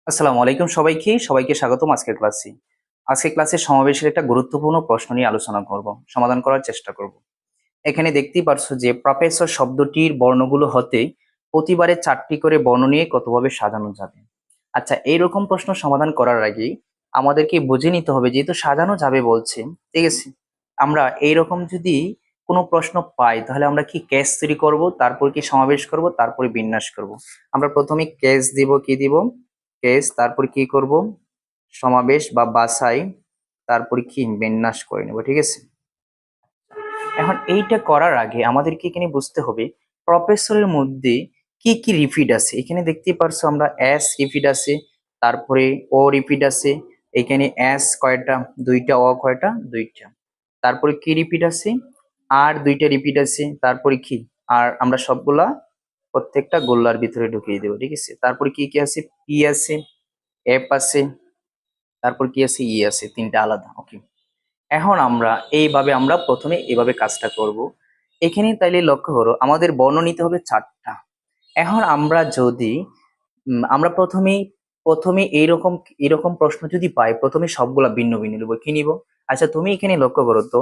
আসসালামু আলাইকুম সবাইকে স্বাগতম আজকের ক্লাসে। আজকের ক্লাসে সমাবেশের একটা গুরুত্বপূর্ণ প্রশ্ন নিয়ে আলোচনা করব, সমাধান করার চেষ্টা করব। এখানে দেখতেই পারছো যে প্রফেসর শব্দটির বর্ণগুলো হতে প্রতিবারে 4টি করে বর্ণ নিয়ে কতভাবে সাজানো যাবে। আচ্ছা, এইরকম প্রশ্ন সমাধান করার আগে আমাদেরকে বুঝে নিতে হবে, যেহেতু সাজানো যাবে বলছে, ঠিক আছে, আমরা এইরকম যদি কোনো প্রশ্ন পাই তাহলে আমরা কি কেস তৈরি করব, তারপর কি সমাবেশ করব, তারপরে বিন্যাস করব। আমরা প্রথমে কেস দিব, কি দিব, কেস, তারপর কি করব, সমাবেশ বা বাছাই, তারপরে কি বিন্যাস করে নেব, ঠিক আছে। এখন এইটা করার আগে আমাদেরকে এখানে বুঝতে হবে প্রফেসরের মধ্যে কি কি রিপিট আছে। এখানে দেখতেই পারছো আমরা এস রিপিট আছে, তারপরে ও রিপিট আছে। এখানে এস কয়টা, দুইটা, ও কয়টা, দুইটা। তারপরে কি রিপিট আছে, আর দুইটা রিপিট আছে। তারপরে কি, আর আমরা সবগুলা প্রত্যেকটা গোল্লার ভিতরে ঢুকিয়ে দেবো, ঠিক আছে। তারপরে কি কি আছে, পি আছে, এফ আছে, তারপর কি আছে, ই আছে, তিনটা আলাদা, ওকে। এখন আমরা এইভাবে আমরা প্রথমে এভাবে কাজটা করব। এখানে তাইলে লক্ষ্য করো আমাদের বর্ণ নিতে হবে 4টা। এখন আমরা যদি আমরা প্রথমে এইরকম এরকম প্রশ্ন যদি পাই, প্রথমে সবগুলা ভিন্ন ভিন্ন নেবো, কি নিব। আচ্ছা, তুমি এখানে লক্ষ্য করো তো,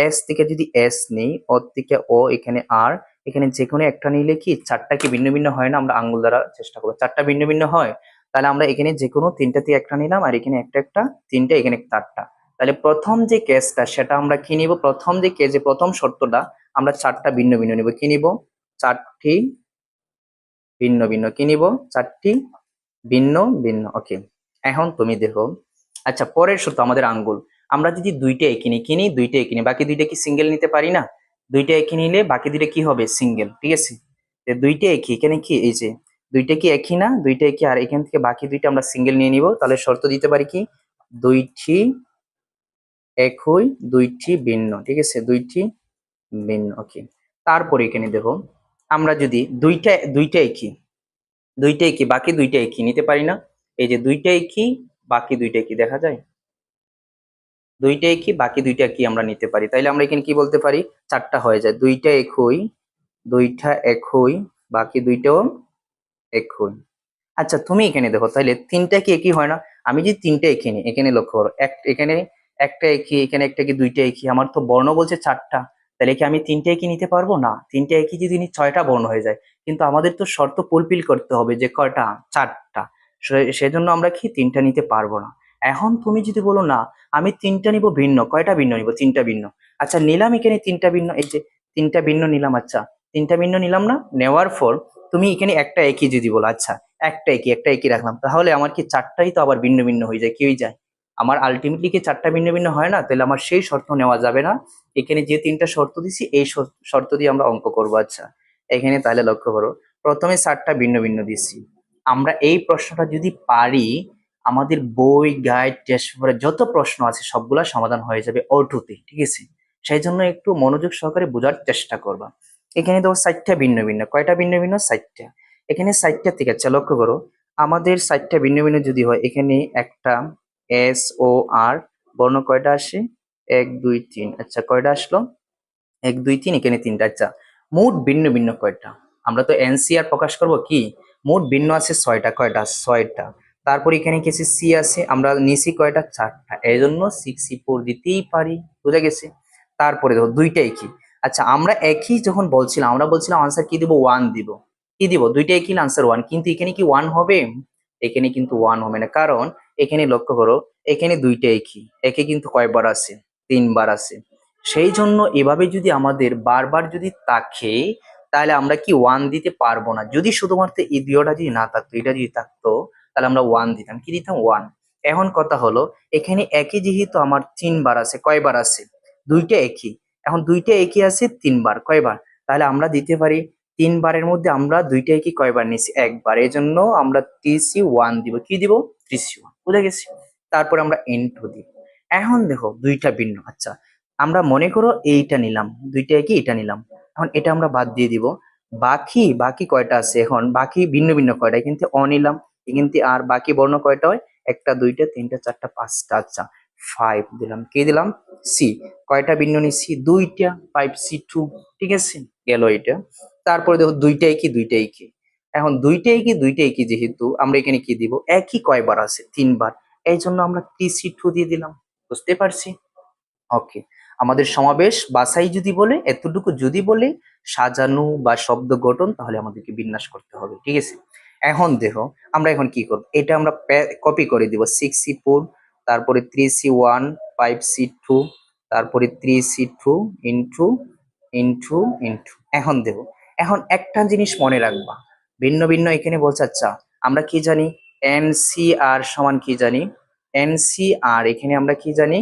এস থেকে যদি এস নেই, ও থেকে ও, এখানে আর, এখানে যে কোনো একটা নিলে কি 4টা কি ভিন্ন ভিন্ন হয় না? আমরা আঙ্গুল দ্বারা চেষ্টা করবো, 4টা ভিন্ন ভিন্ন হয়। তাহলে আমরা এখানে যে কোনো 3টা থেকে একটা নিলাম, আর এখানে একটা একটা, 3টা, এখানে 4টা। তাহলে প্রথম যে কেসটা সেটা আমরা কি নিব, প্রথম যে কেসে প্রথম শর্তটা আমরা 4টা ভিন্ন ভিন্ন নিব, কি নিব, 4টি ভিন্ন ভিন্ন, কি নিব, 4টি ভিন্ন ভিন্ন, ওকে। এখন তুমি দেখো, আচ্ছা পরের শর্ত আমাদের আঙ্গুল, আমরা যদি দুইটা একই নিই, কিনি দুইটা একই নিই, বাকি দুইটা কি সিঙ্গেল নিতে পারি না? দুইটা একই নিলে বাকি দুইটা কি হবে, সিঙ্গেল, ঠিক আছে। তো দুইটা একই, এখানে কি এই যে দুইটা কি একই না, দুইটা একই, আর এখান থেকে বাকি দুইটা আমরা সিঙ্গেল নিয়ে নিব। তাহলে শর্ত দিতে পারি কি, দুইটি একই, দুইটি ভিন্ন, ঠিক আছে, দুইটি ভিন্ন, ওকে। তারপরে এখানে দেখো, আমরা যদি দুইটা দুইটা একই, দুইটা একই বাকি দুইটা একই নিতে পারি না? এই যে দুইটা একই বাকি দুইটা একই, দেখা যায় দুইটা একই বাকি দুইটা একই আমরা নিতে পারি। তাইলে আমরা এখানে কি বলতে পারি, 4টা হয়ে যায়, দুইটা একই, দুইটা একই, বাকি দুইটাও একই। আচ্ছা তুমি এখানে দেখো, তাহলে 3টা কি একই হয় না? আমি যদি 3টা একই নিই, এখানে লক্ষ্য করো, এখানে একটা একই, এখানে একটা কি, দুইটা একই, আমার তো বর্ণ বলছে 4টা। তাহলে কি আমি 3টা একই নিতে পারবো না? 3টা একই যদি নিই 6টা বর্ণ হয়ে যায়। কিন্তু আমাদের তো শর্ত ফুলফিল করতে হবে যে কয়টা, 4টা। সেজন্য আমরা কি 3টা নিতে পারবো না। এখন তুমি যদি বলো না, আমি 3টা নিব ভিন্ন, কয়টা ভিন্ন নিব, 3টা ভিন্ন। আচ্ছা নিলাম এখানে 3টা ভিন্ন, এই যে 3টা ভিন্ন নিলাম, আচ্ছা 3টা ভিন্ন নিলাম না, নেওয়ার পর তুমি এখানে একটা একই যদি বলো, আচ্ছা একটা একই রাখলাম, তাহলে আমার কি 4টাই তো আবার ভিন্ন ভিন্ন হয়ে যায়, কি হয়ে যায়, আমার আলটিমেটলি কি 4টা ভিন্ন ভিন্ন হয় না? তাহলে আমার সেই শর্ত নেওয়া যাবে না। এখানে যে 3টা শর্ত দিছি এই শর্ত দিয়ে আমরা অঙ্ক করবো। আচ্ছা এখানে তাহলে লক্ষ্য করো, প্রথমে 4টা ভিন্ন ভিন্ন দিছি। আমরা এই প্রশ্নটা যদি পারি, আমাদের বই গাইড টেস্ট পেপারে যত প্রশ্ন আছে সবগুলা সমাধান হয়ে যাবে অটোতে, ঠিক আছে। সেই জন্য একটু মনোযোগ সহকারে বোঝার চেষ্টা করবা। এখানে তো 4টা ভিন্ন ভিন্ন, কয়টা ভিন্ন ভিন্ন, 4টা। এখানে 4টা থেকে, আচ্ছা লক্ষ্য করো, আমাদের 4টা ভিন্ন ভিন্ন যদি হয়, এখানে একটা এস ও আর বর্ণ কয়টা আসে, 1 2 3, আচ্ছা কয়টা আসলো, 1 2 3, এখানে 3টা, আচ্ছা মোট ভিন্ন ভিন্ন কয়টা? আমরা তো এনসিআর প্রকাশ করব কি, মোট ভিন্ন আছে 6টা, কয়টা, 6টা। তারপর এখানে কিছু সি আছে, আমরা নিচি কয়টা, 4টা, এই জন্য 6 4 দিতেই পারি, বুঝা গেছে। তারপরে দেখো দুইটা একই, আচ্ছা আমরা একই যখন বলছিলাম, আমরা বলছিলাম আনসার কি দিব, 1 দিব, কি দিব, দুইটা একই আনসার 1, কিন্তু এখানে কি 1 হবে? এখানে কিন্তু 1 হবে না, কারণ এখানে লক্ষ্য করো, এখানে দুইটা একই, একে কিন্তু কয়বার আছে, 3বার আছে। সেই জন্য এভাবে যদি আমাদের বারবার যদি থাকে, তাহলে আমরা কি 1 দিতে পারবো না। যদি শুধুমাত্র এই দুইটা যদি না থাকতো, এটা যদি থাকতো, তাহলে আমরা 1 দিতাম, কি দিতাম, 1। এখন কথা হলো, এখানে একই যেহেতু আমার 3বার আছে, কয়বার আছে, দুইটা একই, এখন দুইটা একই আছে 3বার, কয়বার, তাহলে আমরা দিতে পারি 3বারের মধ্যে আমরা দুইটা একই কয়বার নিছি, একবার, এই জন্য আমরা টিসি 1 দিব, কি দিব, টিসি 1, বুঝা গেছে। তারপর আমরা ইনটু দিব। এখন দেখো দুইটা ভিন্ন, আচ্ছা আমরা মনে করো এইটা নিলাম, দুইটা একই এটা নিলাম, এখন এটা আমরা বাদ দিয়ে দিব। বাকি বাকি কয়টা আছে, এখন বাকি ভিন্ন ভিন্ন কয়টা, কিন্তু অনিলাম, কিন্তু আর বাকি বর্ণ কয়টা হয়, একটা, দুইটা, তিনটা, চারটা, 5টা, আচ্ছা 5 দিলাম, কি দিলাম, সি। কয়টা ভিন্ন নিচ্ছি, দুইটা, 5 C2, ঠিক আছে, গেল এটা। তারপরে দেখো দুইটাই কি, দুইটাই কি। এখন দুইটা একই যেহেতু আমরা এখানে কি দিব, একই কয়বার আছে 3 বার, এই জন্য আমরা TC2 দিয়ে দিলাম। বুঝতে পারছি? ওকে, আমাদের সমাবেশ বাছাই যদি বলে, এতটুকু যদি বলে সাজানো বা শব্দ গঠন, তাহলে আমাদেরকে বিন্যাস করতে হবে। ঠিক আছে, এখন দেখো আমরা এখন কি করব, এটা আমরা কপি করে দিব 6C4, তারপরে 3C1, 5C2, তারপরে 3C2 ইন্টু ইন্টু ইন্টু। এখন দেখো, এখন একটা জিনিস মনে রাখবা, ভিন্ন ভিন্ন এখানে বলছে। আচ্ছা, আমরা কি জানি, NCR সমান কি জানি, NCR এখানে আমরা কি জানি,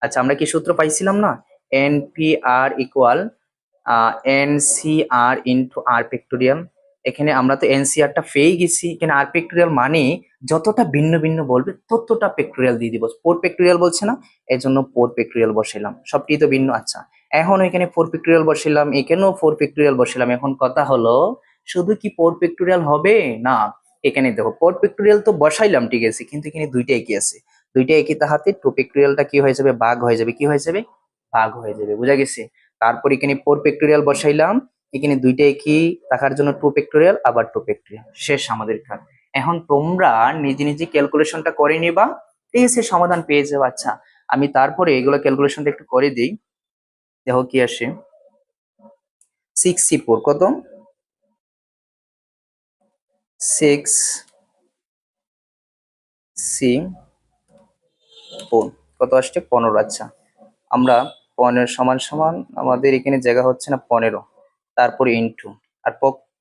আচ্ছা আমরা কি সূত্র পাইছিলাম না, NPR equal NCR into r factorial. এখানে আমরা তো NCR টা পেয়ে গেছি, এখানে আর ফ্যাক্টোরিয়াল মানে যতটা ভিন্ন ভিন্ন বলবে ততটা ফ্যাক্টোরিয়াল দিয়ে দিব। 4 ফ্যাক্টোরিয়াল বলছে না, এই জন্য 4 ফ্যাক্টোরিয়াল বসাইলাম, সবটি তো ভিন্ন। আচ্ছা, এখন এখানে 4 ফ্যাক্টোরিয়াল বসাইলাম, এখানেও 4 ফ্যাক্টোরিয়াল বসাইলাম। এখন কথা হলো, শুধু কি 4 ফ্যাক্টোরিয়াল হবে না, এখানে দেখো 4 ফ্যাক্টোরিয়াল তো বসাইলাম, ঠিক আছে, কিন্তু এখানে দুইটা একই আছে, দুইটা একই তাহাতে 2 ফ্যাক্টোরিয়ালটা কি হয়ে যাবে, ভাগ হয়ে যাবে। কি হয়ে যাবে, ভাগ হয়ে যাবে। বুঝা গেছে? তারপর এখানে 4 ফ্যাক্টোরিয়াল বসাইলাম, এখানে দুইটা একই থাকার জন্য 2 ফ্যাক্টোরিয়াল, আবার 2 ফ্যাক্টোরিয়াল, শেষ আমাদের কাজ। এখন তোমরা নিজে নিজে ক্যালকুলেশনটা করে নিবা, ঠিক আছে, সমাধান পেয়ে যাবে। আচ্ছা, আমি তারপরে এগুলো ক্যালকুলেশনটা একটু করে দিই, দেখো কি আসে। 6C4 কত, 6C4 কত আসছে, 15। আচ্ছা, আমরা 15 সমান সমান, আমাদের এখানে জায়গা হচ্ছে না 15, তারপরে ইন্টু, আর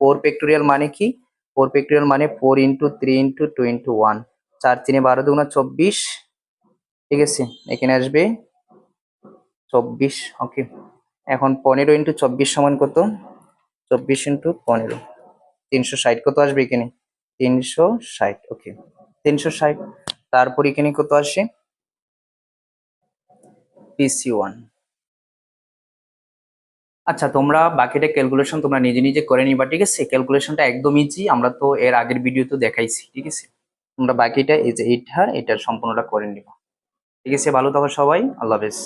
4 ফ্যাক্টোরিয়াল মানে কি, 4 ফ্যাক্টোরিয়াল মানে 4 ইন্টু 3 ইন্টু 2 ইন্টু 1, 4 3 12 দুগুণা 24, ঠিক আছে, এখানে আসবে 24। ওকে, এখন 15 ইন্টু 24 সমান কত, 24 ইন্টু 15, 360 কত আসবে এখানে, 360। ওকে, 360। তারপর এখানে কত আসে, PC1। আচ্ছা, তোমরা বাকিটা ক্যালকুলেশন তোমরা নিজে নিজে করে নিবা, ঠিক আছে, ক্যালকুলেশনটা একদম ইজি, আমরা তো এর আগের ভিডিও তো দেখাইছি। ঠিক আছে, তোমরা বাকিটা এই যে এটার সম্পূর্ণটা করে নিবা। ঠিক আছে, ভালো থাকো সবাই, আল্লাহ হাফেজ।